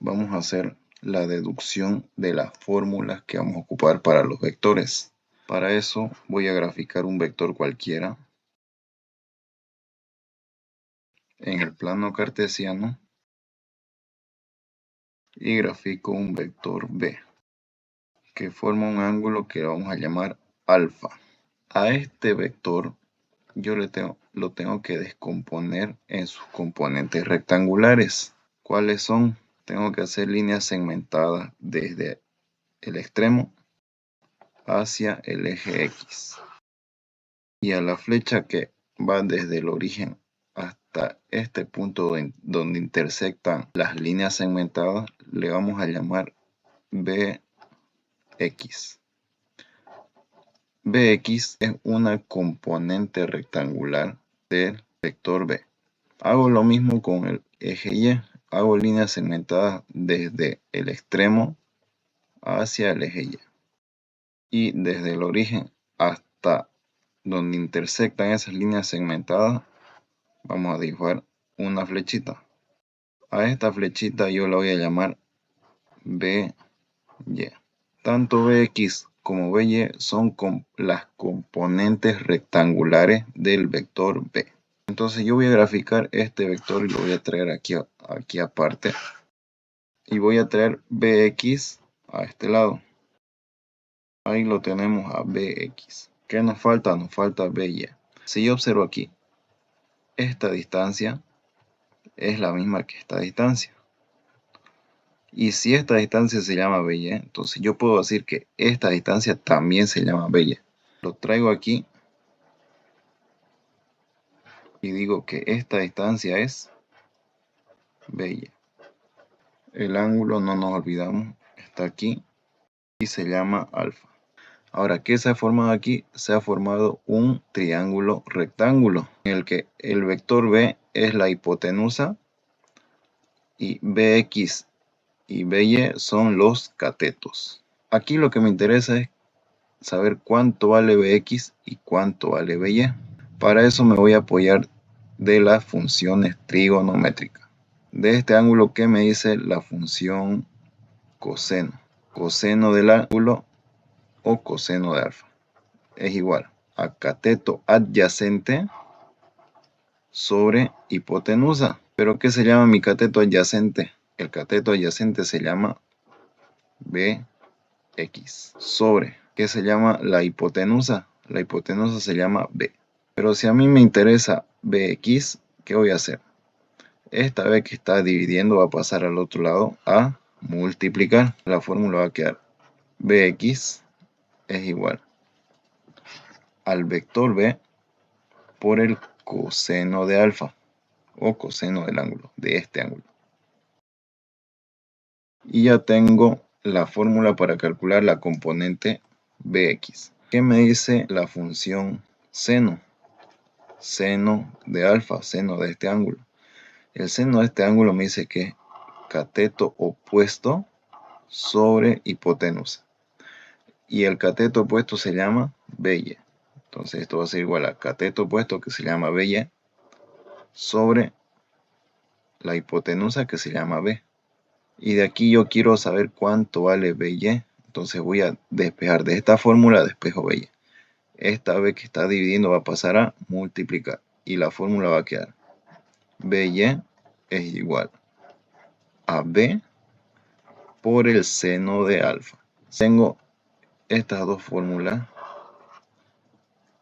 vamos a hacer la deducción de las fórmulas que vamos a ocupar para los vectores. Para eso voy a graficar un vector cualquiera en el plano cartesiano y grafico un vector B que forma un ángulo que vamos a llamar alfa. A este vector yo lo tengo que descomponer en sus componentes rectangulares. ¿Cuáles son? Tengo que hacer líneas segmentadas desde el extremo hacia el eje X. Y a la flecha que va desde el origen hasta este punto donde intersectan las líneas segmentadas, le vamos a llamar BX. BX es una componente rectangular del vector B. Hago lo mismo con el eje Y. Hago líneas segmentadas desde el extremo hacia el eje Y. Y desde el origen hasta donde intersectan esas líneas segmentadas, vamos a dibujar una flechita. A esta flechita yo la voy a llamar BY. Tanto BX como BY son las componentes rectangulares del vector B. Entonces yo voy a graficar este vector y lo voy a traer aquí aparte. Y voy a traer BX a este lado. Ahí lo tenemos a BX. ¿Qué nos falta? Nos falta BY. Si yo observo aquí, esta distancia es la misma que esta distancia. Y si esta distancia se llama BY, entonces yo puedo decir que esta distancia también se llama BY. Lo traigo aquí y digo que esta distancia es BY. El ángulo, no nos olvidamos, está aquí y se llama alfa. Ahora, ¿qué se ha formado aquí? Se ha formado un triángulo rectángulo en el que el vector B es la hipotenusa y BX y BY son los catetos. Aquí lo que me interesa es saber cuánto vale BX y cuánto vale BY. Para eso me voy a apoyar de las funciones trigonométricas. De este ángulo, ¿qué me dice la función coseno? Coseno del ángulo o coseno de alfa es igual a cateto adyacente sobre hipotenusa. ¿Pero qué se llama mi cateto adyacente? El cateto adyacente se llama BX sobre, ¿qué se llama la hipotenusa? La hipotenusa se llama B. Pero si a mí me interesa BX, ¿qué voy a hacer? Esta B que está dividiendo va a pasar al otro lado a multiplicar. La fórmula va a quedar BX es igual al vector B por el coseno de alfa o coseno del ángulo, de este ángulo. Y ya tengo la fórmula para calcular la componente BX. ¿Qué me dice la función seno? Seno de alfa, seno de este ángulo. El seno de este ángulo me dice que es cateto opuesto sobre hipotenusa. Y el cateto opuesto se llama BY. Entonces esto va a ser igual a cateto opuesto que se llama BY sobre la hipotenusa que se llama B. Y de aquí yo quiero saber cuánto vale BY. Entonces voy a despejar de esta fórmula, despejo BY. Esta B que está dividiendo va a pasar a multiplicar. Y la fórmula va a quedar BY es igual a B por el seno de alfa. Tengo estas dos fórmulas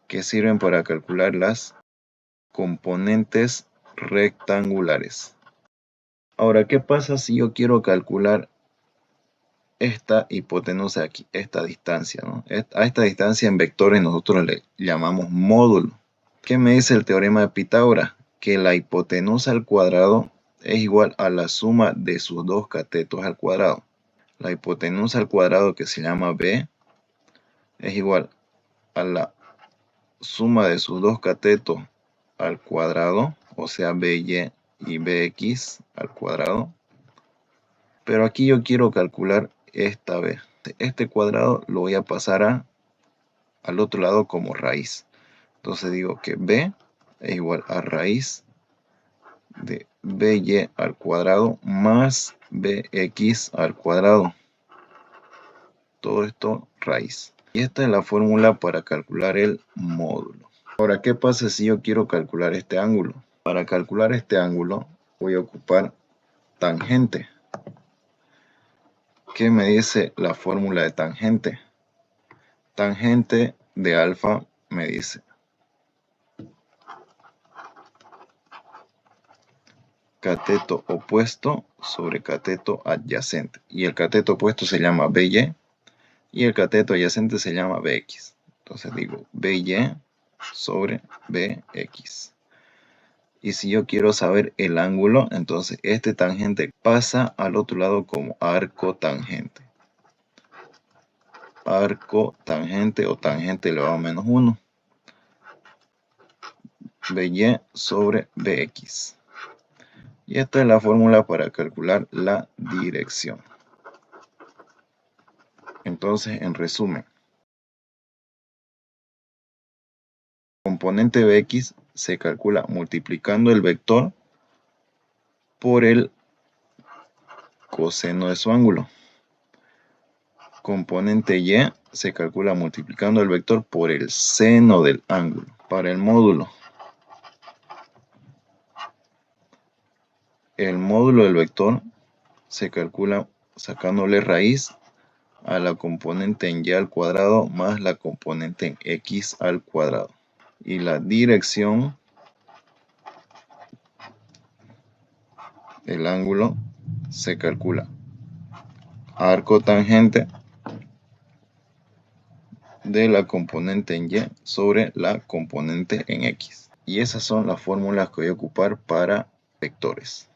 que sirven para calcular las componentes rectangulares. Ahora, ¿qué pasa si yo quiero calcular esta hipotenusa aquí, esta distancia, ¿no? A esta distancia en vectores nosotros le llamamos módulo. ¿Qué me dice el teorema de Pitágoras? Que la hipotenusa al cuadrado es igual a la suma de sus dos catetos al cuadrado. La hipotenusa al cuadrado, que se llama B, es igual a la suma de sus dos catetos al cuadrado, o sea, BY y BX al cuadrado. Pero aquí yo quiero calcular esta B. Este cuadrado lo voy a pasar al otro lado como raíz. Entonces digo que B es igual a raíz de BY al cuadrado más bx al cuadrado. Todo esto raíz. Y esta es la fórmula para calcular el módulo. Ahora, ¿qué pasa si yo quiero calcular este ángulo? Para calcular este ángulo voy a ocupar tangente. ¿Qué me dice la fórmula de tangente? Tangente de alfa me dice cateto opuesto sobre cateto adyacente. Y el cateto opuesto se llama BY y el cateto adyacente se llama BX. Entonces digo BY sobre BX. Y si yo quiero saber el ángulo, entonces este tangente pasa al otro lado como arco tangente. Arco tangente o tangente elevado a menos 1. BY sobre BX. Y esta es la fórmula para calcular la dirección. Entonces, en resumen, componente Bx se calcula multiplicando el vector por el coseno de su ángulo. Componente Y se calcula multiplicando el vector por el seno del ángulo. Para el módulo del vector se calcula sacándole raíz a la componente en y al cuadrado más la componente en x al cuadrado. Y la dirección del ángulo se calcula arco tangente de la componente en y sobre la componente en x. Y esas son las fórmulas que voy a ocupar para vectores.